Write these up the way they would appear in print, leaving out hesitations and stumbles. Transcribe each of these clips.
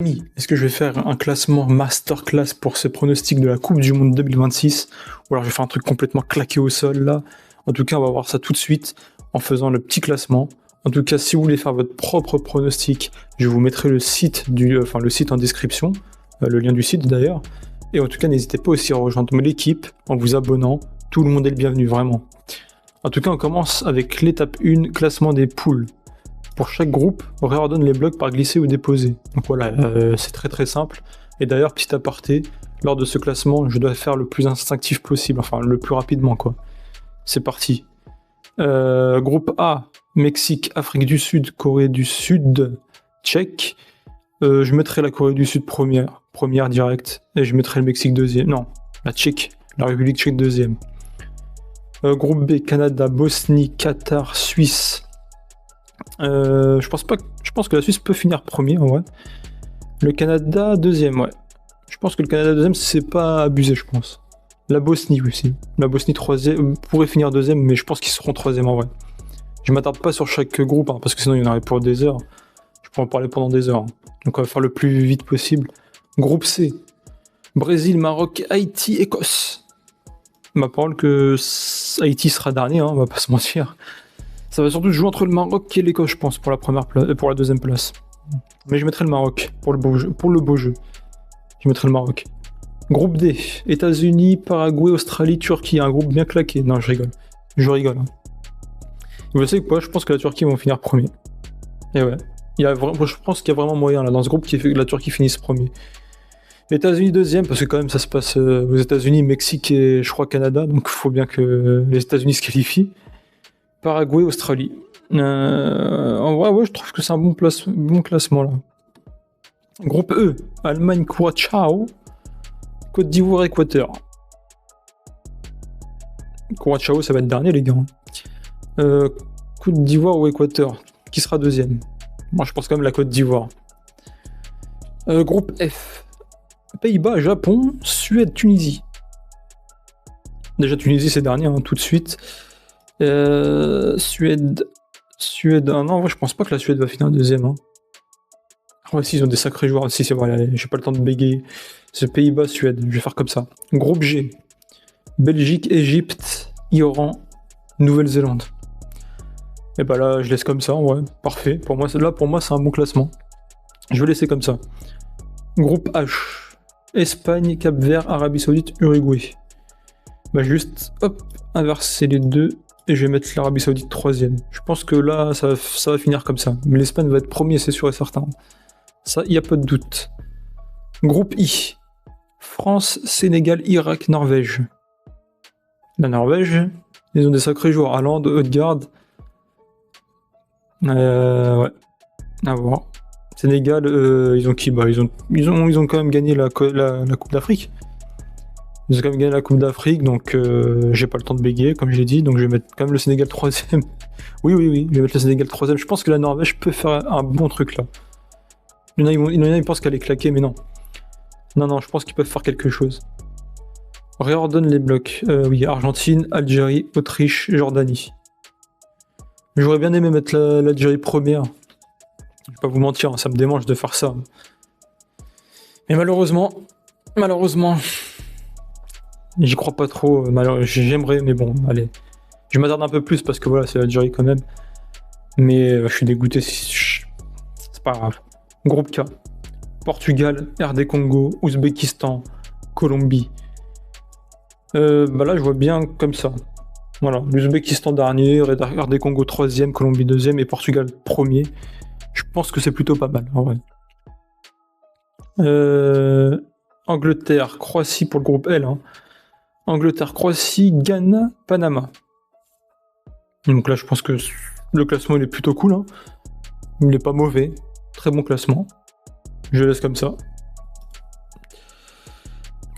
Est-ce que je vais faire un classement masterclass pour ce pronostic de la Coupe du Monde 2026 ou alors je vais faire un truc complètement claqué au sol là? En tout cas, on va voir ça tout de suite en faisant le petit classement. En tout cas, si vous voulez faire votre propre pronostic, je vous mettrai le site le site en description, le lien du site d'ailleurs. Et en tout cas, n'hésitez pas aussi à rejoindre l'équipe en vous abonnant. Tout le monde est le bienvenu, vraiment. En tout cas, on commence avec l'étape 1, classement des poules. Pour chaque groupe, on réordonne les blocs par glisser ou déposer. Donc voilà, c'est très très simple. Et d'ailleurs, petit aparté, lors de ce classement, je dois faire le plus instinctif possible, enfin le plus rapidement quoi. C'est parti. Groupe A, Mexique, Afrique du Sud, Corée du Sud, Tchèque. Je mettrai la Corée du Sud première directe, et je mettrai le Mexique deuxième. Non, la Tchèque, la République tchèque deuxième. Groupe B, Canada, Bosnie, Qatar, Suisse. Je pense que la Suisse peut finir premier en vrai. Le Canada deuxième, ouais. Je pense que le Canada deuxième, c'est pas abusé, je pense. La Bosnie aussi. La Bosnie troisième pourrait finir deuxième, mais je pense qu'ils seront troisième en vrai. Je m'attarde pas sur chaque groupe, hein, parce que sinon il y en aurait pour des heures. Je pourrais en parler pendant des heures. Hein. Donc on va faire le plus vite possible. Groupe C. Brésil, Maroc, Haïti, Écosse. Ma parole que Haïti sera dernier, hein, on va pas se mentir. Ça va surtout jouer entre le Maroc et l'Écosse, je pense, pour la deuxième place. Mais je mettrai le Maroc pour le beau jeu. Je mettrai le Maroc. Groupe D, États-Unis, Paraguay, Australie, Turquie. Un groupe bien claqué. Non, je rigole. Je rigole. Hein. Vous savez quoi, je pense que la Turquie vont finir premier. Et ouais. Je pense qu'il y a vraiment moyen là dans ce groupe qui fait que la Turquie finisse premier. États-Unis deuxième, parce que quand même ça se passe aux États-Unis, Mexique et je crois Canada, donc il faut bien que les États-Unis se qualifient. Paraguay, Australie. En vrai, ouais, je trouve que c'est un bon classement là. Groupe E, Allemagne, Curaçao, Côte d'Ivoire, Équateur. Curaçao, ça va être dernier, les gars. Côte d'Ivoire ou Équateur, qui sera deuxième? Moi, je pense quand même la Côte d'Ivoire. Groupe F, Pays-Bas, Japon, Suède, Tunisie. Déjà, Tunisie, c'est dernier, hein, tout de suite. Suède. Ah non, en vrai, je pense pas que la Suède va finir deuxième. Hein. Ouais, si, ils ont des sacrés joueurs. Si, c'est vrai, allez, j'ai pas le temps de bégayer. C'est Pays-Bas, Suède. Je vais faire comme ça. Groupe G. Belgique, Égypte, Iran, Nouvelle-Zélande. Et bah là, je laisse comme ça, ouais. Parfait. Pour moi, c'est un bon classement. Je vais laisser comme ça. Groupe H. Espagne, Cap-Vert, Arabie Saoudite, Uruguay. Bah juste, hop, inverser les deux. Et je vais mettre l'Arabie Saoudite troisième. Je pense que là, ça va finir comme ça. Mais l'Espagne va être premier, c'est sûr et certain. Ça, il n'y a pas de doute. Groupe I. France, Sénégal, Irak, Norvège. La Norvège, ils ont des sacrés joueurs. Haaland, Odegaard. Ouais. À voir. Sénégal, ils ont qui? Bah, ils ont quand même gagné la Coupe d'Afrique. Ils ont quand même gagné la Coupe d'Afrique, donc j'ai pas le temps de bégayer, comme j'ai dit, donc je vais mettre quand même le Sénégal troisième. Oui, je vais mettre le Sénégal troisième. Je pense que la Norvège peut faire un bon truc là. Il y en a, ils pensent qu'elle est claquée, mais non. Non, je pense qu'ils peuvent faire quelque chose. Réordonne les blocs. Oui, Argentine, Algérie, Autriche, Jordanie. J'aurais bien aimé mettre l'Algérie première. Je vais pas vous mentir, hein, ça me démange de faire ça. Mais malheureusement, j'y crois pas trop. J'aimerais, mais bon, allez. Je m'attarde un peu plus parce que voilà, c'est l'Algérie quand même. Mais je suis dégoûté. C'est pas grave. Groupe K. Portugal, RD Congo, Ouzbékistan, Colombie. Bah là, je vois bien comme ça. Voilà, l'Ouzbékistan dernier, RD Congo troisième, Colombie deuxième et Portugal premier. Je pense que c'est plutôt pas mal, en vrai. Angleterre, Croatie pour le groupe L. Hein. Angleterre, Croatie, Ghana, Panama. Donc là, je pense que le classement il est plutôt cool. Hein. Il n'est pas mauvais. Très bon classement. Je laisse comme ça.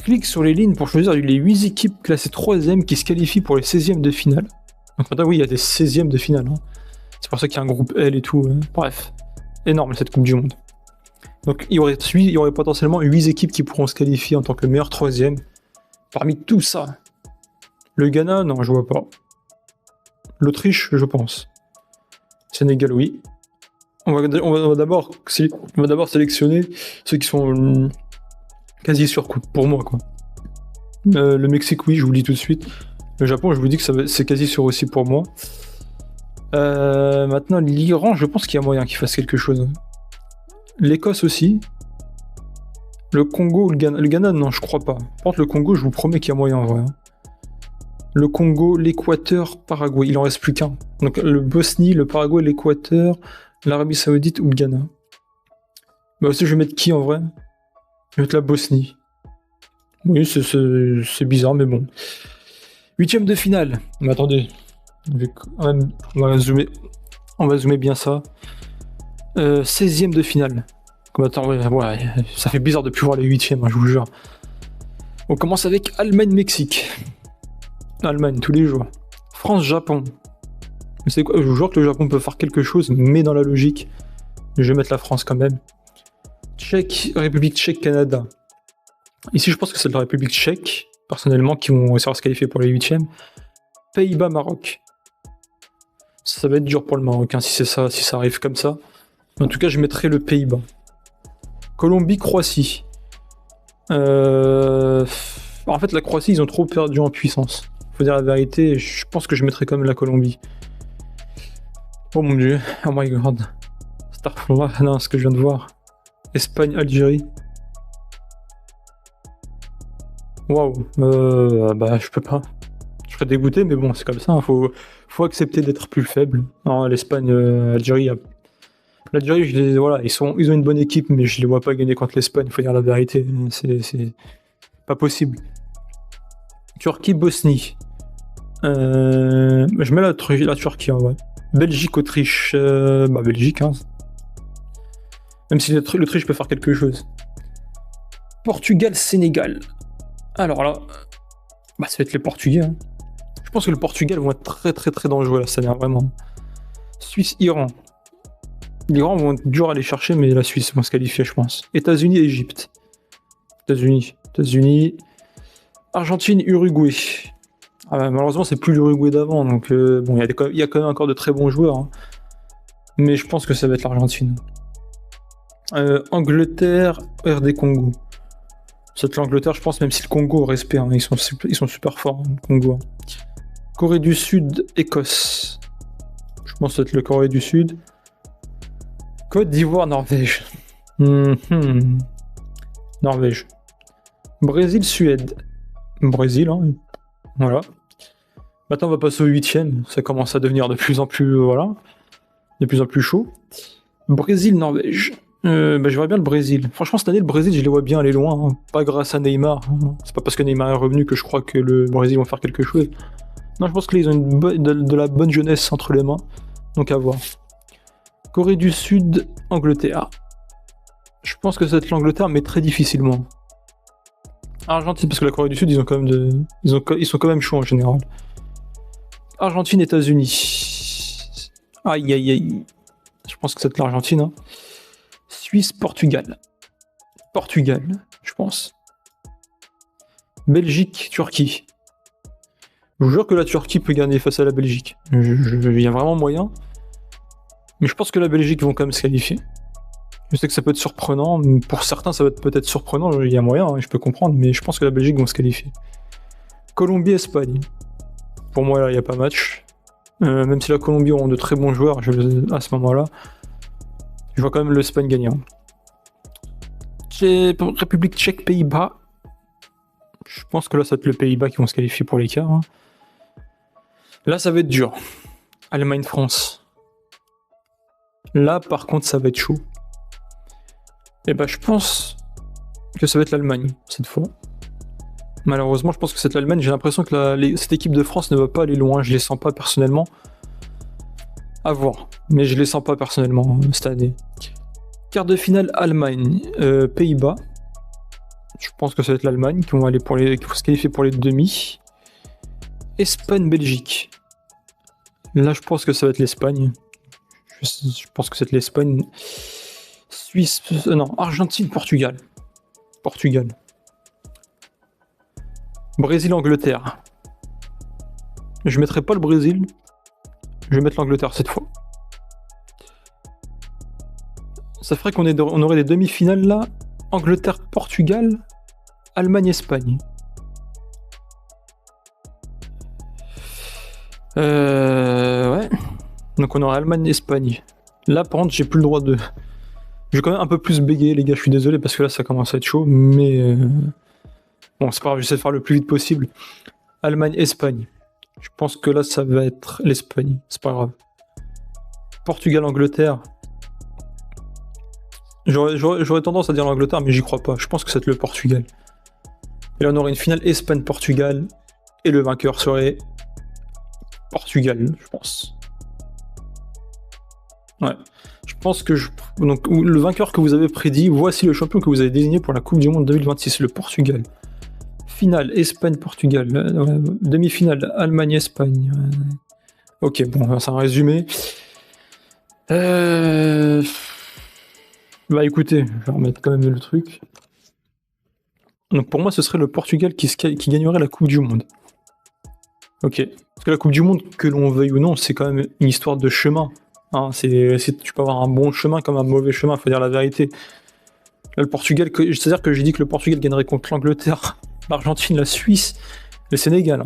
Clique sur les lignes pour choisir les 8 équipes classées 3ème qui se qualifient pour les 16e de finale. Donc maintenant, oui, il y a des 16e de finale. Hein. C'est pour ça qu'il y a un groupe L et tout. Hein. Bref, énorme cette Coupe du Monde. Donc il y aurait potentiellement 8 équipes qui pourront se qualifier en tant que meilleur 3ème. Parmi tout ça, le Ghana, non, je vois pas. L'Autriche, je pense. Sénégal, oui. on va d'abord sélectionner ceux qui sont quasi sûrs, quoi, pour moi, quoi. Le Mexique, oui, je vous le dis tout de suite. Le Japon, je vous dis que c'est quasi sûr aussi pour moi. Maintenant, l'Iran, je pense qu'il y a moyen qu'il fasse quelque chose. L'Écosse aussi. Le Congo, le Ghana, non, je crois pas. Par contre, le Congo, je vous promets qu'il y a moyen en vrai. Le Congo, l'Équateur, Paraguay, il en reste plus qu'un. Donc le Bosnie, le Paraguay, l'Équateur, l'Arabie Saoudite ou le Ghana. Bah aussi, je vais mettre qui en vrai? Je vais mettre la Bosnie. Oui, c'est bizarre, mais bon. 8e de finale. Mais attendez. On va zoomer bien ça. 16e de finale. Attends, ouais, ça fait bizarre de plus voir les 8e, hein, je vous le jure. On commence avec Allemagne-Mexique. Allemagne, tous les jours. France-Japon. Vous savez quoi, je vous jure que le Japon peut faire quelque chose, mais dans la logique, je vais mettre la France quand même. République tchèque, Canada. Ici, je pense que c'est de la République tchèque, personnellement, qui vont réussir à se qualifier pour les 8e. Pays-Bas, Maroc. Ça va être dur pour le Maroc, hein, si ça arrive comme ça. En tout cas, je mettrai le Pays-Bas. Colombie, Croatie. En fait, la Croatie, ils ont trop perdu en puissance. Faut dire la vérité, je pense que je mettrai quand même la Colombie. Oh mon dieu, oh my god. Starflower, non, ce que je viens de voir. Espagne, Algérie. Waouh, bah je peux pas. Je serais dégoûté, mais bon, c'est comme ça, hein. Faut accepter d'être plus faible. Non, l'Espagne, Algérie, l'Algérie, voilà, ils ont une bonne équipe, mais je les vois pas gagner contre l'Espagne, faut dire la vérité. C'est pas possible. Turquie, Bosnie. Je mets la Turquie en vrai. Belgique, Autriche. Belgique, hein. Même si l'Autriche peut faire quelque chose. Portugal, Sénégal. Alors là, ça va être les Portugais, hein. Je pense que les Portugais vont être très très très dangereux là, ça vient vraiment. Suisse, Iran. L'Iran vont être durs à aller chercher, mais la Suisse va se qualifier, je pense. États-Unis, Égypte. États-Unis. Argentine, Uruguay. Malheureusement, c'est plus l'Uruguay d'avant, donc bon, il y a quand même encore de très bons joueurs, hein. Mais je pense que ça va être l'Argentine. Angleterre, RD Congo. C'est l'Angleterre, je pense, même si le Congo, au respect, hein, ils sont super forts, hein, le Congo. Corée du Sud, Écosse. Je pense que ça va être le Corée du Sud. Côte d'Ivoire, Norvège. Norvège. Brésil, Suède. Brésil, hein. Voilà. Maintenant, on va passer au 8e. Ça commence à devenir de plus en plus, de plus en plus chaud. Brésil, Norvège. Je verrais bien le Brésil. Franchement, cette année, le Brésil, je les vois bien aller loin, hein. Pas grâce à Neymar. C'est pas parce que Neymar est revenu que je crois que le Brésil va faire quelque chose. Non, je pense qu'ils ont de la bonne jeunesse entre les mains. Donc à voir. Corée du Sud, Angleterre. Je pense que ça va être l'Angleterre, mais très difficilement. Argentine, parce que la Corée du Sud, ils sont quand même chauds en général. Argentine, États-Unis. Aïe aïe aïe. Je pense que ça va être l'Argentine, hein. Suisse, Portugal. Portugal, je pense. Belgique, Turquie. Je vous jure que la Turquie peut gagner face à la Belgique. Il y a vraiment moyen. Mais je pense que la Belgique vont quand même se qualifier. Je sais que ça peut être surprenant. Pour certains, ça va être peut-être surprenant. Il y a moyen, hein, je peux comprendre. Mais je pense que la Belgique vont se qualifier. Colombie, Espagne. Pour moi, là, il n'y a pas match. Même si la Colombie ont de très bons joueurs à ce moment-là, je vois quand même l'Espagne gagnant. République tchèque, Pays-Bas. Je pense que là, ça va être le Pays-Bas qui vont se qualifier pour les quarts, hein. Là, ça va être dur. Allemagne, France. Là, par contre, ça va être chaud. Et je pense que ça va être l'Allemagne, cette fois. Malheureusement, je pense que c'est l'Allemagne. J'ai l'impression que cette équipe de France ne va pas aller loin. Je les sens pas personnellement. À voir. Mais je les sens pas personnellement cette année. Quart de finale, Allemagne. Pays-Bas. Je pense que ça va être l'Allemagne qui vont se qualifier pour les demi. Espagne, Belgique. Là, je pense que ça va être l'Espagne. Je pense que c'est l'Espagne. Suisse, non, Argentine, Portugal. Portugal. Brésil, Angleterre. Je mettrai pas le Brésil. Je vais mettre l'Angleterre cette fois. Ça ferait on aurait des demi-finales là. Angleterre-Portugal, Allemagne-Espagne. Ouais. Donc on aurait Allemagne-Espagne. Là, par contre, j'ai plus le droit de... Je vais quand même un peu plus bégayer, les gars, je suis désolé, parce que là, ça commence à être chaud, mais... Bon, c'est pas grave, j'essaie de faire le plus vite possible. Allemagne-Espagne. Je pense que là, ça va être l'Espagne, c'est pas grave. Portugal-Angleterre. J'aurais tendance à dire l'Angleterre, mais j'y crois pas. Je pense que ça va être le Portugal. Et là, on aurait une finale Espagne-Portugal, et le vainqueur serait... Portugal, je pense. Ouais. Je pense que donc, le vainqueur que vous avez prédit, voici le champion que vous avez désigné pour la Coupe du Monde 2026, le Portugal. Finale Espagne-Portugal. Demi-finale Allemagne-Espagne. Ok, bon, c'est un résumé. Bah écoutez, je vais remettre quand même le truc. Donc pour moi, ce serait le Portugal qui gagnerait la Coupe du Monde. Ok. Parce que la Coupe du Monde, que l'on veuille ou non, c'est quand même une histoire de chemin. Hein, tu peux avoir un bon chemin comme un mauvais chemin, faut dire la vérité. Là, le Portugal, c'est-à-dire que j'ai dit que le Portugal gagnerait contre l'Angleterre, l'Argentine, la Suisse, le Sénégal.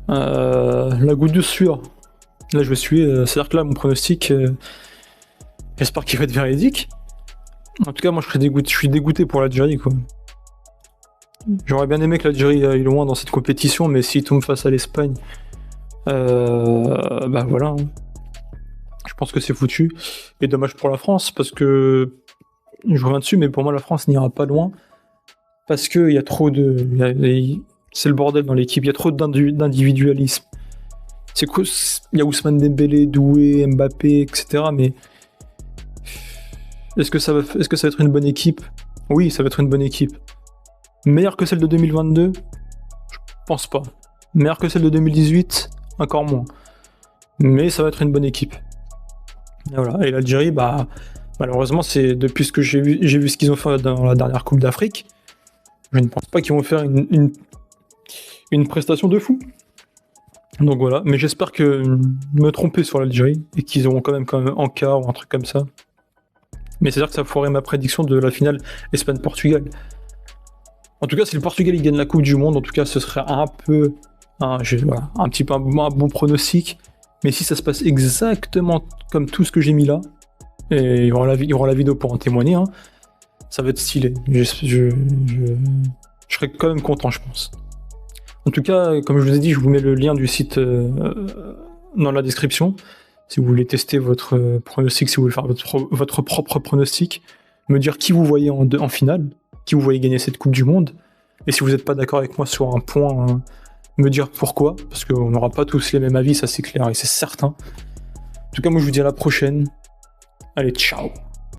La goutte de sueur. Là, je vais suer. C'est-à-dire que là, mon pronostic, j'espère qu'il va être véridique. En tout cas, moi, je suis dégoûté pour l'Algérie, quoi. J'aurais bien aimé que l'Algérie aille loin dans cette compétition, mais s'ils tombent face à l'Espagne, bah voilà. Hein. Je pense que c'est foutu. Et dommage pour la France, parce que je reviens dessus, mais pour moi, la France n'ira pas loin. Parce qu'il y a trop de... C'est le bordel dans l'équipe, il y a trop d'individualisme. C'est quoi? Il y a Ousmane Dembélé, Doué, Mbappé, etc. Mais est-ce que ça va être une bonne équipe? Oui, ça va être une bonne équipe. Meilleure que celle de 2022? Je pense pas. Meilleure que celle de 2018? Encore moins. Mais ça va être une bonne équipe. Et voilà. Et l'Algérie, bah, malheureusement, c'est depuis ce que j'ai vu ce qu'ils ont fait dans la dernière Coupe d'Afrique. Je ne pense pas qu'ils vont faire une prestation de fou. Donc voilà. Mais j'espère me tromper sur l'Algérie et qu'ils auront quand même en quart ou un truc comme ça. Mais c'est-à-dire que ça ferait ma prédiction de la finale Espagne-Portugal. En tout cas, si le Portugal il gagne la Coupe du Monde, en tout cas, ce serait un petit peu un bon pronostic. Mais si ça se passe exactement comme tout ce que j'ai mis là, et il y aura la vidéo pour en témoigner, hein, ça va être stylé. Je serais quand même content, je pense. En tout cas, comme je vous ai dit, je vous mets le lien du site dans la description. Si vous voulez tester votre pronostic, si vous voulez faire votre propre pronostic, me dire qui vous voyez en finale, qui vous voyez gagner cette Coupe du Monde. Et si vous n'êtes pas d'accord avec moi sur un point, me dire pourquoi, parce qu'on n'aura pas tous les mêmes avis, ça c'est clair et c'est certain. En tout cas, moi je vous dis à la prochaine. Allez, ciao!